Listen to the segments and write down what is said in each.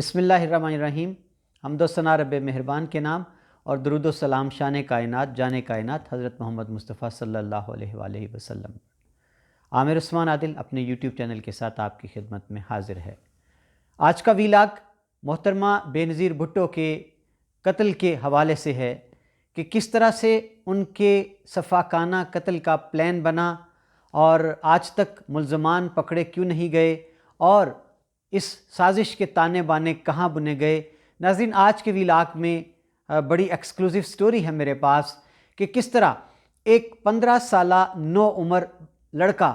بسم اللہ الرحمن الرحیم۔ حمد و ثنا رب مہربان کے نام اور درود و سلام شان کائنات جان کائنات حضرت محمد مصطفیٰ صلی اللہ علیہ وآلہ وسلم۔ عامر عثمان عادل اپنے یوٹیوب چینل کے ساتھ آپ کی خدمت میں حاضر ہے۔ آج کا ویلاگ محترمہ بے نظیر بھٹو کے قتل کے حوالے سے ہے کہ کس طرح سے ان کے سفاکانہ قتل کا پلان بنا اور آج تک ملزمان پکڑے کیوں نہیں گئے اور اس سازش کے تانے بانے کہاں بنے گئے۔ ناظرین، آج کے ویلاگ میں بڑی ایکسکلوزیو سٹوری ہے میرے پاس کہ کس طرح ایک 15 سالہ نو عمر لڑکا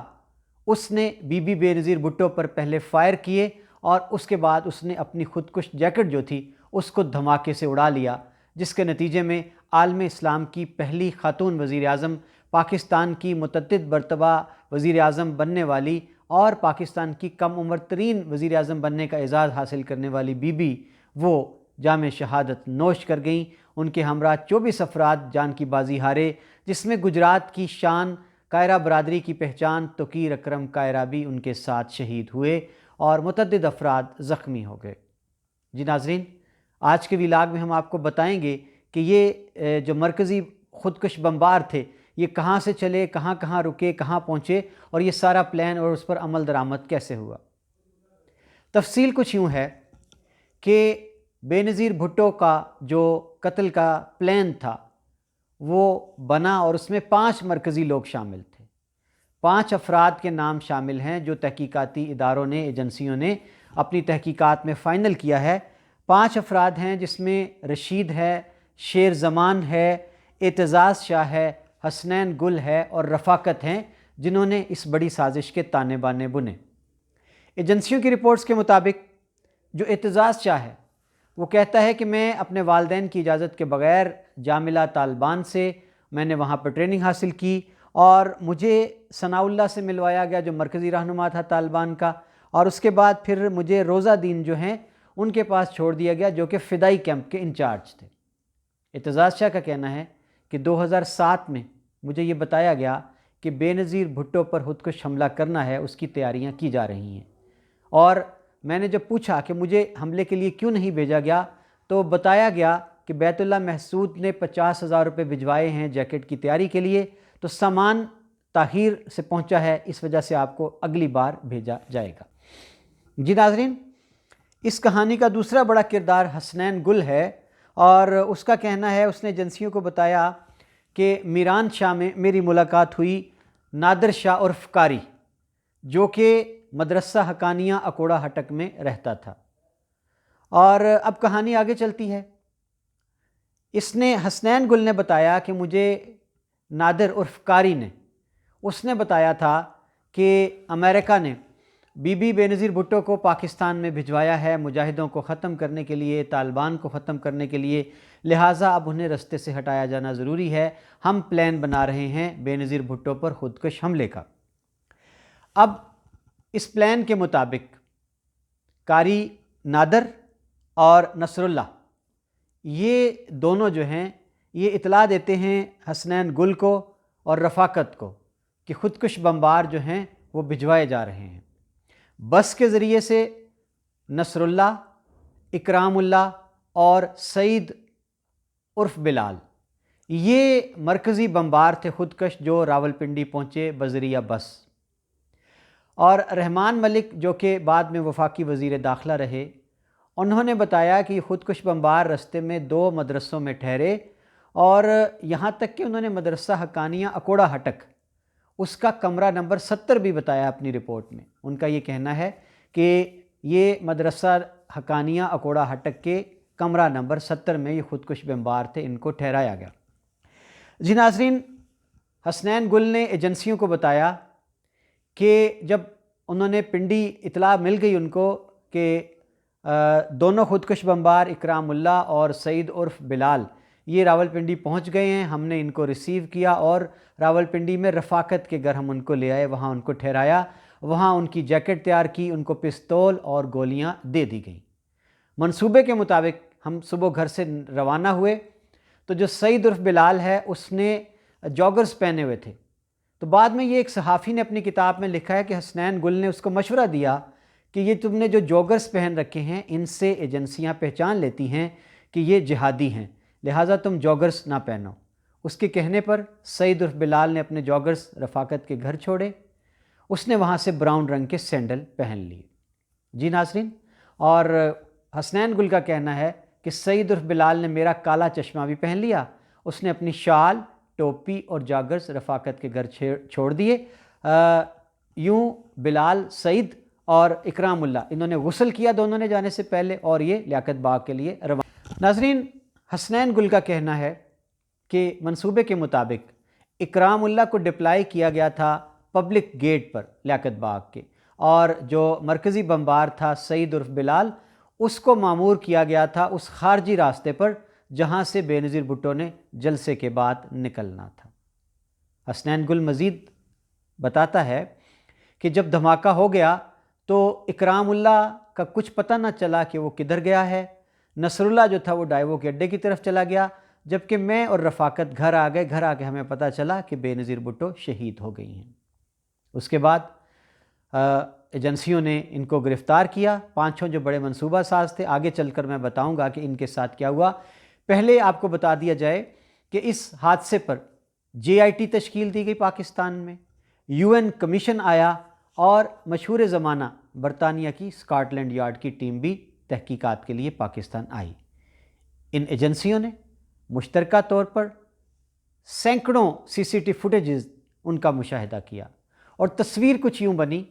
اس نے بی بی بے نظیر بھٹو پر پہلے فائر کیے اور اس کے بعد اس نے اپنی خودکش جیکٹ جو تھی اس کو دھماکے سے اڑا لیا، جس کے نتیجے میں عالم اسلام کی پہلی خاتون وزیر اعظم، پاکستان کی متعدد مرتبہ وزیر اعظم بننے والی اور پاکستان کی کم عمر ترین وزیر اعظم بننے کا اعزاز حاصل کرنے والی بی بی وہ جام شہادت نوش کر گئیں۔ ان کے ہمراہ 24 افراد جان کی بازی ہارے، جس میں گجرات کی شان کائرہ برادری کی پہچان توقیر اکرم کائرہ بھی ان کے ساتھ شہید ہوئے اور متعدد افراد زخمی ہو گئے۔ جی ناظرین، آج کے ویلاگ میں ہم آپ کو بتائیں گے کہ یہ جو مرکزی خودکش بمبار تھے یہ کہاں سے چلے، کہاں کہاں رکے، کہاں پہنچے اور یہ سارا پلان اور اس پر عمل درآمد کیسے ہوا۔ تفصیل کچھ یوں ہے کہ بے نظیر بھٹو کا جو قتل کا پلان تھا وہ بنا اور اس میں 5 مرکزی لوگ شامل تھے۔ 5 افراد کے نام شامل ہیں جو تحقیقاتی اداروں نے، ایجنسیوں نے اپنی تحقیقات میں فائنل کیا ہے۔ 5 افراد ہیں جس میں رشید ہے، شیر زمان ہے، اعتزاز شاہ ہے، حسنین گل ہے اور رفاقت ہیں، جنہوں نے اس بڑی سازش کے تانے بانے بنے۔ ایجنسیوں کی رپورٹس کے مطابق جو اعتزاز شاہ ہے وہ کہتا ہے کہ میں اپنے والدین کی اجازت کے بغیر جامعہ طالبان سے میں نے وہاں پر ٹریننگ حاصل کی اور مجھے ثناء اللہ سے ملوایا گیا جو مرکزی رہنما تھا طالبان کا، اور اس کے بعد پھر مجھے روزہ دین جو ہیں ان کے پاس چھوڑ دیا گیا جو کہ فدائی کیمپ کے انچارج تھے۔ اعتزاز شاہ کا کہنا ہے کہ 2007 میں مجھے یہ بتایا گیا کہ بے نظیر بھٹو پر خودکش حملہ کرنا ہے، اس کی تیاریاں کی جا رہی ہیں، اور میں نے جب پوچھا کہ مجھے حملے کے لیے کیوں نہیں بھیجا گیا تو بتایا گیا کہ بیت اللہ محسود نے 50,000 روپے بھجوائے ہیں جیکٹ کی تیاری کے لیے، تو سامان تاخیر سے پہنچا ہے، اس وجہ سے آپ کو اگلی بار بھیجا جائے گا۔ جی ناظرین، اس کہانی کا دوسرا بڑا کردار حسنین گل ہے اور اس کا کہنا ہے، اس نے ایجنسیوں کو بتایا کہ میران شاہ میں میری ملاقات ہوئی نادر شاہ عرف قاری، جو کہ مدرسہ حقانیہ اکوڑا ہٹک میں رہتا تھا۔ اور اب کہانی آگے چلتی ہے۔ اس نے حسنین گل نے بتایا کہ مجھے نادر عرف قاری نے اس نے بتایا تھا کہ امریکہ نے بی بی بے نظیر بھٹو کو پاکستان میں بھجوایا ہے مجاہدوں کو ختم کرنے کے لیے، طالبان کو ختم کرنے کے لیے، لہٰذا اب انہیں رستے سے ہٹایا جانا ضروری ہے، ہم پلان بنا رہے ہیں بے نظیر بھٹو پر خودکش حملے کا۔ اب اس پلان کے مطابق قاری نادر اور نصر اللہ یہ دونوں جو ہیں یہ اطلاع دیتے ہیں حسنین گل کو اور رفاقت کو کہ خودکش بمبار جو ہیں وہ بھجوائے جا رہے ہیں۔ بس کے ذریعے سے نصر اللہ، اکرام اللہ اور سعید عرف بلال یہ مرکزی بمبار تھے خودکش جو راولپنڈی پہنچے بذریعہ بس، اور رحمان ملک جو کہ بعد میں وفاقی وزیر داخلہ رہے، انہوں نے بتایا کہ خودکش بمبار رستے میں 2 مدرسوں میں ٹھہرے اور یہاں تک کہ انہوں نے مدرسہ حقانیہ اکوڑا ہٹک اس کا کمرہ نمبر 70 بھی بتایا اپنی رپورٹ میں۔ ان کا یہ کہنا ہے کہ یہ مدرسہ حقانیہ اکوڑا ہٹک کے کمرہ نمبر 70 میں یہ خودکش بمبار تھے، ان کو ٹھہرایا گیا۔ جی ناظرین، حسنین گل نے ایجنسیوں کو بتایا کہ جب انہوں نے پنڈی اطلاع مل گئی ان کو کہ دونوں خودکش بمبار اکرام اللہ اور سعید عرف بلال یہ راولپنڈی پہنچ گئے ہیں، ہم نے ان کو ریسیو کیا اور راولپنڈی میں رفاقت کے گھر ہم ان کو لے آئے، وہاں ان کو ٹھہرایا، وہاں ان کی جیکٹ تیار کی، ان کو پستول اور گولیاں دے دی گئیں۔ منصوبے کے مطابق ہم صبح گھر سے روانہ ہوئے تو جو سعید عرف بلال ہے اس نے جاگرز پہنے ہوئے تھے، تو بعد میں یہ ایک صحافی نے اپنی کتاب میں لکھا ہے کہ حسنین گل نے اس کو مشورہ دیا کہ یہ تم نے جو جوگرز پہن رکھے ہیں ان سے ایجنسیاں پہچان لیتی ہیں کہ یہ جہادی ہیں، لہٰذا تم جوگرز نہ پہنو۔ اس کے کہنے پر سعید عرف بلال نے اپنے جوگرز رفاقت کے گھر چھوڑے، اس نے وہاں سے براؤن رنگ کے سینڈل پہن لیے۔ جی ناظرین، اور حسنین گل کا کہنا ہے کہ سعید عرف بلال نے میرا کالا چشمہ بھی پہن لیا، اس نے اپنی شال، ٹوپی اور جاگرز رفاقت کے گھر چھوڑ دیے۔ یوں بلال، سعید اور اکرام اللہ انہوں نے غسل کیا دونوں نے جانے سے پہلے، اور یہ لیاقت باغ کے لیے روانہ۔ ناظرین، حسنین گل کا کہنا ہے کہ منصوبے کے مطابق اکرام اللہ کو ڈپلائی کیا گیا تھا پبلک گیٹ پر لیاقت باغ کے، اور جو مرکزی بمبار تھا سعید عرف بلال، اس کو مامور کیا گیا تھا اس خارجی راستے پر جہاں سے بے نظیر بھٹو نے جلسے کے بعد نکلنا تھا۔ حسنین گل مزید بتاتا ہے کہ جب دھماکہ ہو گیا تو اکرام اللہ کا کچھ پتہ نہ چلا کہ وہ کدھر گیا ہے۔ نصر اللہ جو تھا وہ ڈائیوو کے اڈے کی طرف چلا گیا، جبکہ میں اور رفاقت گھر آ گئے۔ گھر آ کے ہمیں پتہ چلا کہ بے نظیر بھٹو شہید ہو گئی ہیں۔ اس کے بعد ایجنسیوں نے ان کو گرفتار کیا، پانچوں جو بڑے منصوبہ ساز تھے۔ آگے چل کر میں بتاؤں گا کہ ان کے ساتھ کیا ہوا۔ پہلے آپ کو بتا دیا جائے کہ اس حادثے پر JIT تشکیل دی گئی پاکستان میں، UN کمیشن آیا، اور مشہور زمانہ برطانیہ کی اسکاٹ لینڈ یارڈ کی ٹیم بھی تحقیقات کے لیے پاکستان آئی۔ ان ایجنسیوں نے مشترکہ طور پر سینکڑوں CCTV فوٹیجز ان کا مشاہدہ کیا، اور تصویر کچھ یوں بنی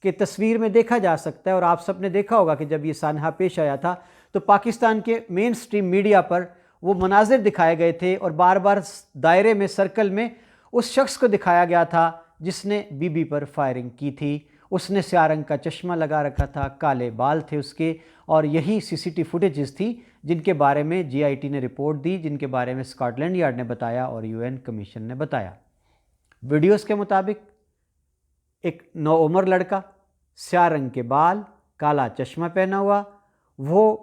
کہ تصویر میں دیکھا جا سکتا ہے، اور آپ سب نے دیکھا ہوگا کہ جب یہ سانحہ پیش آیا تھا تو پاکستان کے مین سٹریم میڈیا پر وہ مناظر دکھائے گئے تھے، اور بار بار دائرے میں، سرکل میں اس شخص کو دکھایا گیا تھا جس نے بی بی پر فائرنگ کی تھی۔ اس نے سیاہ رنگ کا چشمہ لگا رکھا تھا، کالے بال تھے اس کے، اور یہی CCTV فوٹیجز تھی جن کے بارے میں JIT نے رپورٹ دی، جن کے بارے میں اسکاٹ لینڈ یارڈ نے بتایا اور UN کمیشن نے بتایا۔ ویڈیوز کے مطابق ایک نوعمر لڑکا، سیاہ رنگ کے بال، کالا چشمہ پہنا ہوا، وہ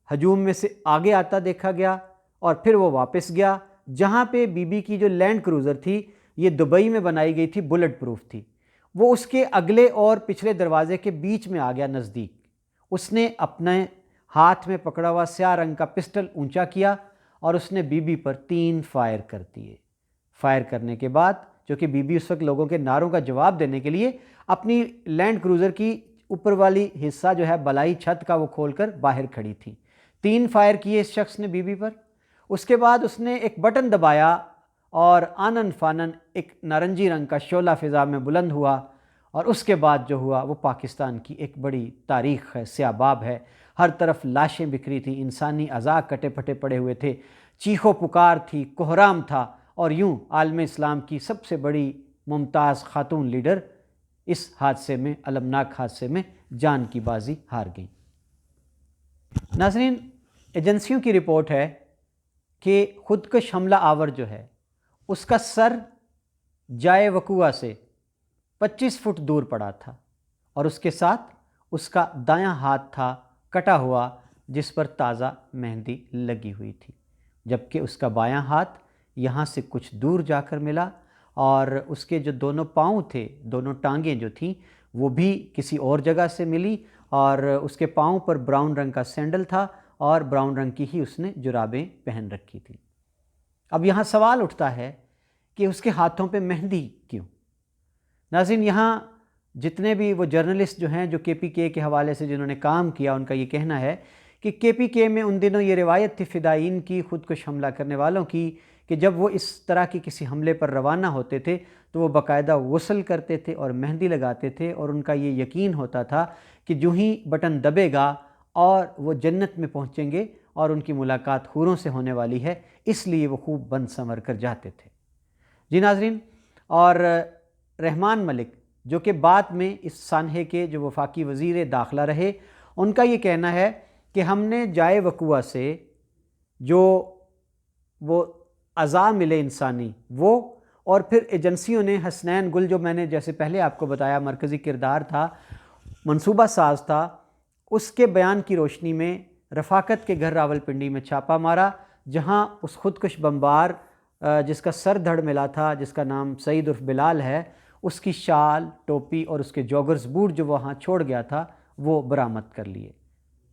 ہجوم میں سے آگے آتا دیکھا گیا، اور پھر وہ واپس گیا جہاں پہ بی بی کی جو لینڈ کروزر تھی، یہ دبئی میں بنائی گئی تھی، بلٹ پروف تھی، وہ اس کے اگلے اور پچھلے دروازے کے بیچ میں آ گیا نزدیک۔ اس نے اپنے ہاتھ میں پکڑا ہوا سیاہ رنگ کا پسٹل اونچا کیا، اور اس نے بی بی پر 3 فائر کر دیے۔ فائر کرنے کے بعد، جو کہ بی بی اس وقت لوگوں کے نعروں کا جواب دینے کے لیے اپنی لینڈ کروزر کی اوپر والی حصہ جو ہے بلائی چھت کا وہ کھول کر باہر کھڑی تھی۔ 3 فائر کیے اس شخص نے بی بی پر۔ اس کے بعد اس نے ایک بٹن دبایا، اور آنن فانن ایک نارنجی رنگ کا شعلہ فضا میں بلند ہوا، اور اس کے بعد جو ہوا وہ پاکستان کی ایک بڑی تاریخ ہے، سیاہ باب ہے۔ ہر طرف لاشیں بکھری تھیں، انسانی اعضاء کٹے پھٹے پڑے ہوئے تھے، چیخ و پکار تھی، کوہرام تھا، اور یوں عالم اسلام کی سب سے بڑی ممتاز خاتون لیڈر اس حادثے میں، المناک حادثے میں جان کی بازی ہار گئیں۔ ناظرین، ایجنسیوں کی رپورٹ ہے کہ خودکش حملہ آور جو ہے اس کا سر جائے وقوع سے 25 فٹ دور پڑا تھا، اور اس کے ساتھ اس کا دایاں ہاتھ تھا کٹا ہوا جس پر تازہ مہندی لگی ہوئی تھی، جبکہ اس کا بایاں ہاتھ یہاں سے کچھ دور جا کر ملا، اور اس کے جو دونوں پاؤں تھے، دونوں ٹانگیں جو تھیں، وہ بھی کسی اور جگہ سے ملی، اور اس کے پاؤں پر براؤن رنگ کا سینڈل تھا، اور براؤن رنگ کی ہی اس نے جرابیں پہن رکھی تھیں۔ اب یہاں سوال اٹھتا ہے کہ اس کے ہاتھوں پہ مہندی کیوں؟ ناظرین، یہاں جتنے بھی وہ جرنلسٹ جو ہیں جو KPK کے حوالے سے جنہوں نے کام کیا، ان کا یہ کہنا ہے کہ KPK میں ان دنوں یہ روایت تھی فدائین کی، خودکش حملہ کرنے والوں کی، کہ جب وہ اس طرح کی کسی حملے پر روانہ ہوتے تھے تو وہ باقاعدہ غسل کرتے تھے اور مہندی لگاتے تھے، اور ان کا یہ یقین ہوتا تھا کہ جو ہی بٹن دبے گا اور وہ جنت میں پہنچیں گے، اور ان کی ملاقات حوروں سے ہونے والی ہے، اس لیے وہ خوب بن سنور کر جاتے تھے۔ جی ناظرین، اور رحمان ملک جو کہ بعد میں اس سانحے کے جو وفاقی وزیر داخلہ رہے، ان کا یہ کہنا ہے کہ ہم نے جائے وقوع سے جو وہ اعضاء ملے انسانی وہ، اور پھر ایجنسیوں نے حسنین گل جو میں نے جیسے پہلے آپ کو بتایا مرکزی کردار تھا، منصوبہ ساز تھا، اس کے بیان کی روشنی میں رفاقت کے گھر راولپنڈی میں چھاپا مارا، جہاں اس خودکش بمبار جس کا سر دھڑ ملا تھا، جس کا نام سعید عرف بلال ہے، اس کی شال، ٹوپی اور اس کے جوگرز بوٹ جو وہاں چھوڑ گیا تھا، وہ برآمد کر لیے۔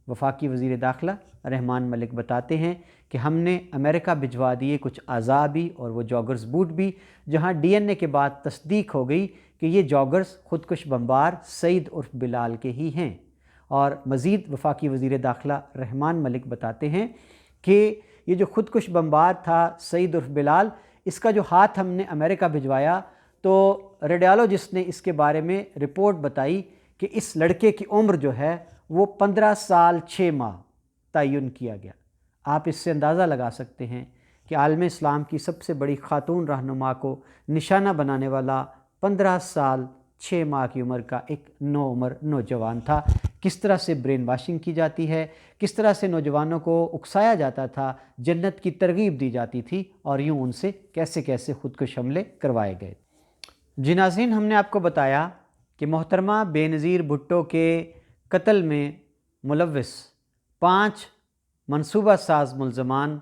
وفاقی وزیر داخلہ رحمان ملک بتاتے ہیں کہ ہم نے امریکہ بھجوا دیے کچھ اعضاء بھی اور وہ جاگرز بوٹ بھی، جہاں ڈی این اے کے بعد تصدیق ہو گئی کہ یہ جاگرز خودکش بمبار سعید عرف بلال کے ہی ہیں۔ اور مزید وفاقی وزیر داخلہ رحمان ملک بتاتے ہیں کہ یہ جو خودکش بمبار تھا سعید عرف بلال، اس کا جو ہاتھ ہم نے امریکہ بھجوایا تو ریڈیالوجسٹ نے اس کے بارے میں رپورٹ بتائی کہ اس لڑکے کی عمر جو ہے وہ 15 سال 6 ماہ تعین کیا گیا۔ آپ اس سے اندازہ لگا سکتے ہیں کہ عالم اسلام کی سب سے بڑی خاتون رہنما کو نشانہ بنانے والا 15 سال 6 ماہ کی عمر کا ایک نوعمر نوجوان تھا۔ کس طرح سے برین واشنگ کی جاتی ہے، کس طرح سے نوجوانوں کو اکسایا جاتا تھا، جنت کی ترغیب دی جاتی تھی، اور یوں ان سے کیسے کیسے خودکش حملے کروائے گئے۔ جی ناظرین، ہم نے آپ کو بتایا کہ محترمہ بے نظیر بھٹو کے قتل میں ملوث 5 منصوبہ ساز ملزمان،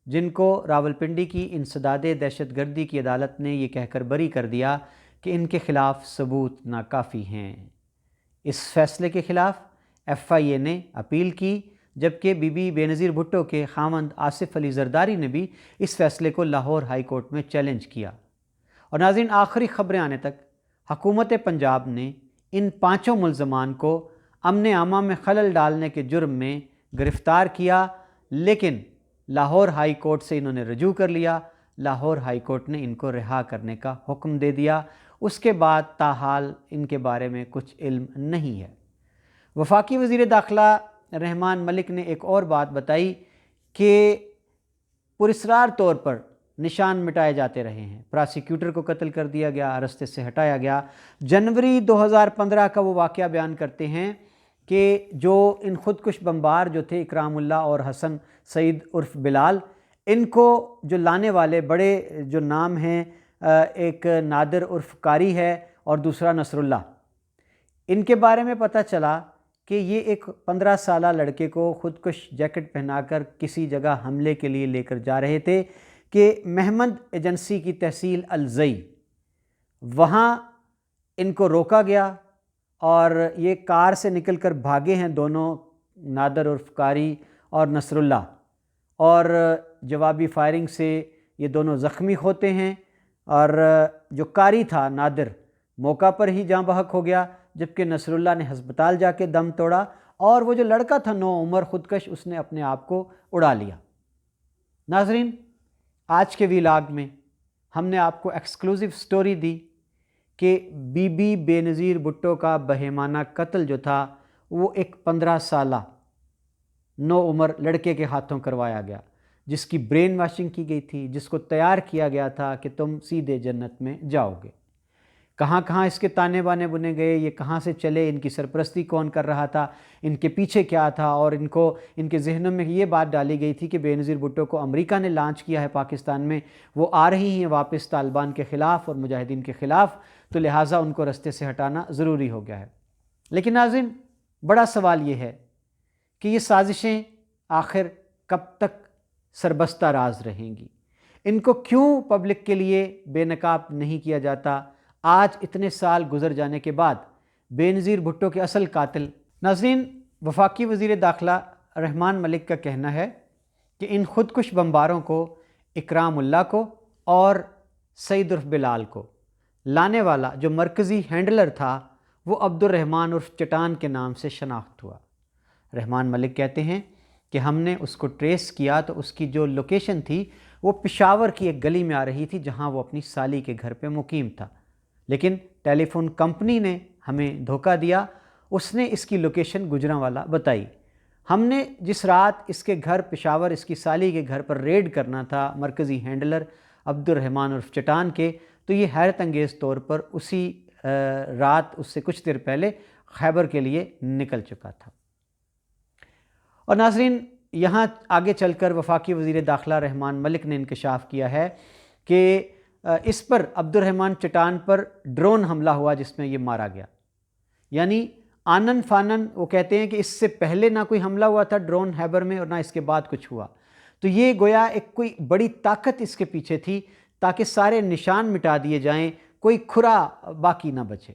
جن کو راولپنڈی کی انسداد دہشت گردی کی عدالت نے یہ کہہ کر بری کر دیا کہ ان کے خلاف ثبوت ناکافی ہیں۔ اس فیصلے کے خلاف ایف آئی اے نے اپیل کی، جبکہ بی بی بے نظیر بھٹو کے خاوند آصف علی زرداری نے بھی اس فیصلے کو لاہور ہائی کورٹ میں چیلنج کیا۔ اور ناظرین، آخری خبریں آنے تک حکومت پنجاب نے ان 5 ملزمان کو امن عامہ میں خلل ڈالنے کے جرم میں گرفتار کیا، لیکن لاہور ہائی کورٹ سے انہوں نے رجوع کر لیا۔ لاہور ہائی کورٹ نے ان کو رہا کرنے کا حکم دے دیا۔ اس کے بعد تاحال ان کے بارے میں کچھ علم نہیں ہے۔ وفاقی وزیر داخلہ رحمان ملک نے ایک اور بات بتائی کہ پراسرار طور پر نشان مٹائے جاتے رہے ہیں۔ پراسیکیوٹر کو قتل کر دیا گیا، رستے سے ہٹایا گیا۔ جنوری 2015 کا وہ واقعہ بیان کرتے ہیں کہ جو ان خودکش بمبار جو تھے اکرام اللہ اور حسن سعید عرف بلال، ان کو جو لانے والے بڑے جو نام ہیں، ایک نادر عرف قاری ہے اور دوسرا نصر اللہ، ان کے بارے میں پتہ چلا کہ یہ ایک 15 سالہ لڑکے کو خودکش جیکٹ پہنا کر کسی جگہ حملے کے لیے لے کر جا رہے تھے کہ محمد ایجنسی کی تحصیل الزئی، وہاں ان کو روکا گیا اور یہ کار سے نکل کر بھاگے ہیں دونوں، نادر عرف قاری اور نصر اللہ، اور جوابی فائرنگ سے یہ دونوں زخمی ہوتے ہیں، اور جو قاری تھا نادر موقع پر ہی جاں بحق ہو گیا، جبکہ نصر اللہ نے ہسپتال جا کے دم توڑا، اور وہ جو لڑکا تھا 9 عمر خودکش، اس نے اپنے آپ کو اڑا لیا۔ ناظرین، آج کے ویلاگ میں ہم نے آپ کو ایکسکلوزیو سٹوری دی کہ بی بی بے نظیر بھٹو کا بہیمانہ قتل جو تھا وہ ایک 15 سالہ 9 عمر لڑکے کے ہاتھوں کروایا گیا، جس کی برین واشنگ کی گئی تھی، جس کو تیار کیا گیا تھا کہ تم سیدھے جنت میں جاؤ گے۔ کہاں کہاں اس کے تانے بانے بنے گئے، یہ کہاں سے چلے، ان کی سرپرستی کون کر رہا تھا، ان کے پیچھے کیا تھا، اور ان کے ذہنوں میں یہ بات ڈالی گئی تھی کہ بے نظیر بھٹو کو امریکہ نے لانچ کیا ہے پاکستان میں، وہ آ رہی ہیں واپس طالبان کے خلاف اور مجاہدین کے خلاف، تو لہٰذا ان کو رستے سے ہٹانا ضروری ہو گیا ہے۔ لیکن ناظرین، بڑا سوال یہ ہے کہ یہ سازشیں آخر کب تک سربستہ راز رہیں گی؟ ان کو کیوں پبلک کے لیے بے نقاب نہیں کیا جاتا آج اتنے سال گزر جانے کے بعد؟ بے نظیر بھٹو کے اصل قاتل، ناظرین، وفاقی وزیر داخلہ رحمان ملک کا کہنا ہے کہ ان خودکش بمباروں کو اکرام اللہ کو اور سعید عرف بلال کو لانے والا جو مرکزی ہینڈلر تھا وہ عبد الرحمن عرف چٹان کے نام سے شناخت ہوا۔ رحمان ملک کہتے ہیں کہ ہم نے اس کو ٹریس کیا تو اس کی جو لوکیشن تھی وہ پشاور کی ایک گلی میں آ رہی تھی جہاں وہ اپنی سالی کے گھر پہ مقیم تھا، لیکن ٹیلی فون کمپنی نے ہمیں دھوکہ دیا، اس نے اس کی لوکیشن گجرانوالا بتائی۔ ہم نے جس رات اس کے گھر پشاور اس کی سالی کے گھر پر ریڈ کرنا تھا مرکزی ہینڈلر عبد الرحمن عرف چٹان کے، تو یہ حیرت انگیز طور پر اسی رات اس سے کچھ دیر پہلے خیبر کے لیے نکل چکا تھا۔ اور ناظرین، یہاں آگے چل کر وفاقی وزیر داخلہ رحمان ملک نے انکشاف کیا ہے کہ اس پر عبد الرحمن چٹان پر ڈرون حملہ ہوا جس میں یہ مارا گیا، یعنی آنن فانن وہ کہتے ہیں کہ اس سے پہلے نہ کوئی حملہ ہوا تھا ڈرون خیبر میں اور نہ اس کے بعد کچھ ہوا، تو یہ گویا ایک کوئی بڑی طاقت اس کے پیچھے تھی تاکہ سارے نشان مٹا دیے جائیں، کوئی کھرا باقی نہ بچے۔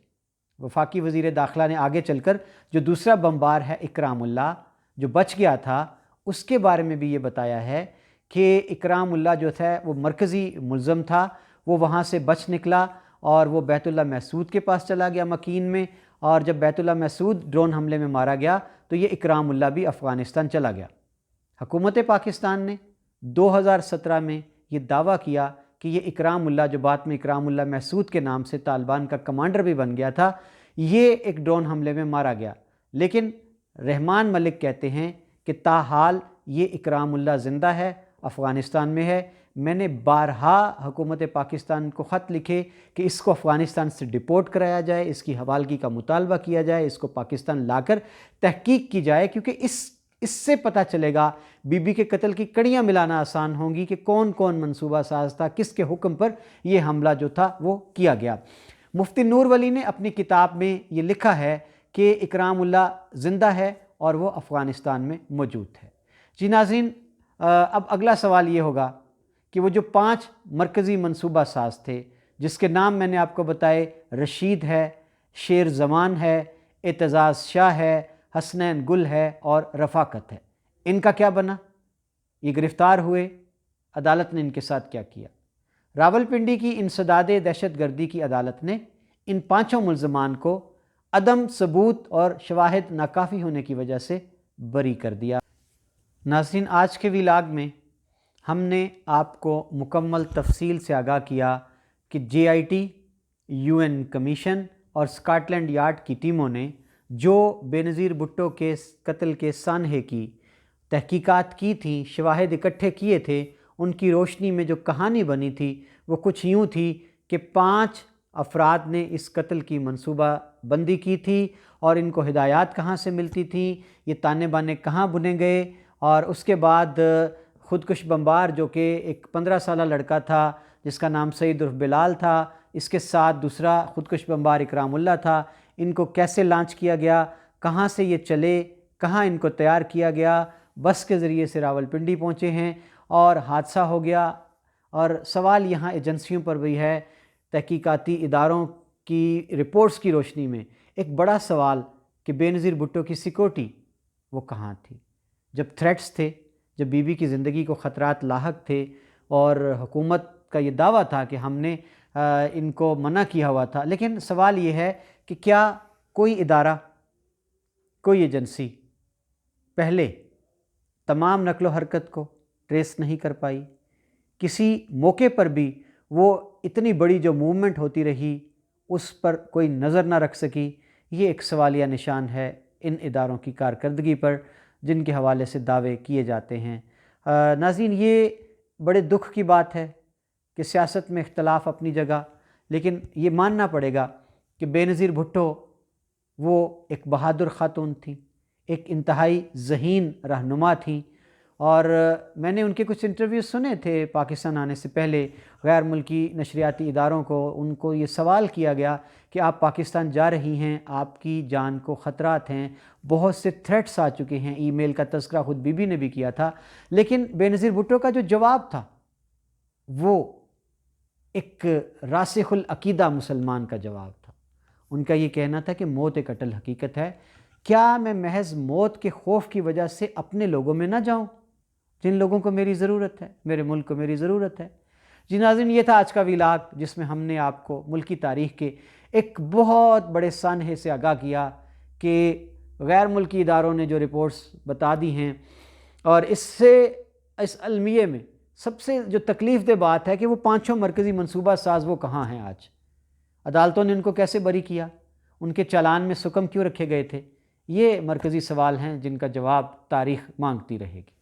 وفاقی وزیر داخلہ نے آگے چل کر جو دوسرا بمبار ہے اکرام اللہ جو بچ گیا تھا اس کے بارے میں بھی یہ بتایا ہے کہ اکرام اللہ جو تھا وہ مرکزی ملزم تھا، وہ وہاں سے بچ نکلا اور وہ بیت اللہ محسود کے پاس چلا گیا مکین میں، اور جب بیت اللہ محسود ڈرون حملے میں مارا گیا تو یہ اکرام اللہ بھی افغانستان چلا گیا۔ حکومت پاکستان نے 2017 میں یہ دعویٰ کیا کہ یہ اکرام اللہ جو بعد میں اکرام اللہ محسود کے نام سے طالبان کا کمانڈر بھی بن گیا تھا، یہ ایک ڈرون حملے میں مارا گیا، لیکن رحمان ملک کہتے ہیں کہ تاحال یہ اکرام اللہ زندہ ہے، افغانستان میں ہے۔ میں نے بارہا حکومت پاکستان کو خط لکھے کہ اس کو افغانستان سے ڈپورٹ کرایا جائے، اس کی حوالگی کا مطالبہ کیا جائے، اس کو پاکستان لا کر تحقیق کی جائے، کیونکہ اس سے پتہ چلے گا بی بی کے قتل کی کڑیاں ملانا آسان ہوں گی کہ کون کون منصوبہ ساز تھا، کس کے حکم پر یہ حملہ جو تھا وہ کیا گیا۔ مفتی نور ولی نے اپنی کتاب میں یہ لکھا ہے کہ اکرام اللہ زندہ ہے اور وہ افغانستان میں موجود ہے۔ جی ناظرین، اب اگلا سوال یہ ہوگا کہ وہ جو 5 مرکزی منصوبہ ساز تھے جس کے نام میں نے آپ کو بتائے، رشید ہے، شیر زمان ہے، اعتزاز شاہ ہے، حسنین گل ہے اور رفاقت ہے، ان کا کیا بنا؟ یہ گرفتار ہوئے، عدالت نے ان کے ساتھ کیا کیا؟ راولپنڈی کی انسداد دہشت گردی کی عدالت نے ان 5 ملزمان کو عدم ثبوت اور شواہد ناکافی ہونے کی وجہ سے بری کر دیا۔ ناظرین، آج کے ویلاگ میں ہم نے آپ کو مکمل تفصیل سے آگاہ کیا کہ جے آئی ٹی، یو این کمیشن اور اسکاٹ لینڈ یارڈ کی ٹیموں نے جو بے نظیر بھٹو کے قتل کے سانحے کی تحقیقات کی تھیں، شواہد اکٹھے کیے تھے، ان کی روشنی میں جو کہانی بنی تھی وہ کچھ یوں تھی کہ 5 افراد نے اس قتل کی منصوبہ بندی کی تھی، اور ان کو ہدایات کہاں سے ملتی تھیں، یہ تانے بانے کہاں بنے گئے، اور اس کے بعد خودکش بمبار جو کہ ایک 15 سالہ لڑکا تھا جس کا نام سعید عرف بلال تھا، اس کے ساتھ دوسرا خودکش بمبار اکرام اللہ تھا، ان کو کیسے لانچ کیا گیا، کہاں سے یہ چلے، کہاں ان کو تیار کیا گیا، بس کے ذریعے سے راولپنڈی پہنچے ہیں اور حادثہ ہو گیا۔ اور سوال یہاں ایجنسیوں پر بھی ہے، تحقیقاتی اداروں کی رپورٹس کی روشنی میں ایک بڑا سوال کہ بے نظیر بھٹو کی سیکورٹی وہ کہاں تھی جب تھریٹس تھے، جب بی بی کی زندگی کو خطرات لاحق تھے، اور حکومت کا یہ دعویٰ تھا کہ ہم نے ان کو منع کیا ہوا تھا۔ لیکن سوال یہ ہے کہ کیا کوئی ادارہ، کوئی ایجنسی پہلے تمام نقل و حرکت کو ٹریس نہیں کر پائی؟ کسی موقع پر بھی وہ اتنی بڑی جو موومنٹ ہوتی رہی اس پر کوئی نظر نہ رکھ سکی؟ یہ ایک سوالیہ نشان ہے ان اداروں کی کارکردگی پر جن کے حوالے سے دعوے کیے جاتے ہیں۔ ناظرین، یہ بڑے دکھ کی بات ہے کہ سیاست میں اختلاف اپنی جگہ، لیکن یہ ماننا پڑے گا کہ بے نظیر بھٹو وہ ایک بہادر خاتون تھیں، ایک انتہائی ذہین رہنما تھیں، اور میں نے ان کے کچھ انٹرویوز سنے تھے پاکستان آنے سے پہلے۔ غیر ملکی نشریاتی اداروں کو ان کو یہ سوال کیا گیا کہ آپ پاکستان جا رہی ہیں، آپ کی جان کو خطرات ہیں، بہت سے تھریٹس آ چکے ہیں، ای میل کا تذکرہ خود بی بی نے بھی کیا تھا، لیکن بے نظیر بھٹو کا جو جواب تھا وہ ایک راسخ العقیدہ مسلمان کا جواب تھا۔ ان کا یہ کہنا تھا کہ موت ایک اٹل حقیقت ہے، کیا میں محض موت کے خوف کی وجہ سے اپنے لوگوں میں نہ جاؤں جن لوگوں کو میری ضرورت ہے، میرے ملک کو میری ضرورت ہے؟ جی ناظرین، یہ تھا آج کا ویلاگ جس میں ہم نے آپ کو ملکی تاریخ کے ایک بہت بڑے سانحے سے آگاہ کیا کہ غیر ملکی اداروں نے جو رپورٹس بتا دی ہیں، اور اس المیے میں سب سے جو تکلیف دہ بات ہے کہ وہ 5 مرکزی منصوبہ ساز وہ کہاں ہیں آج؟ عدالتوں نے ان کو کیسے بری کیا؟ ان کے چالان میں سکم کیوں رکھے گئے تھے؟ یہ مرکزی سوال ہیں جن کا جواب تاریخ مانگتی رہے گی۔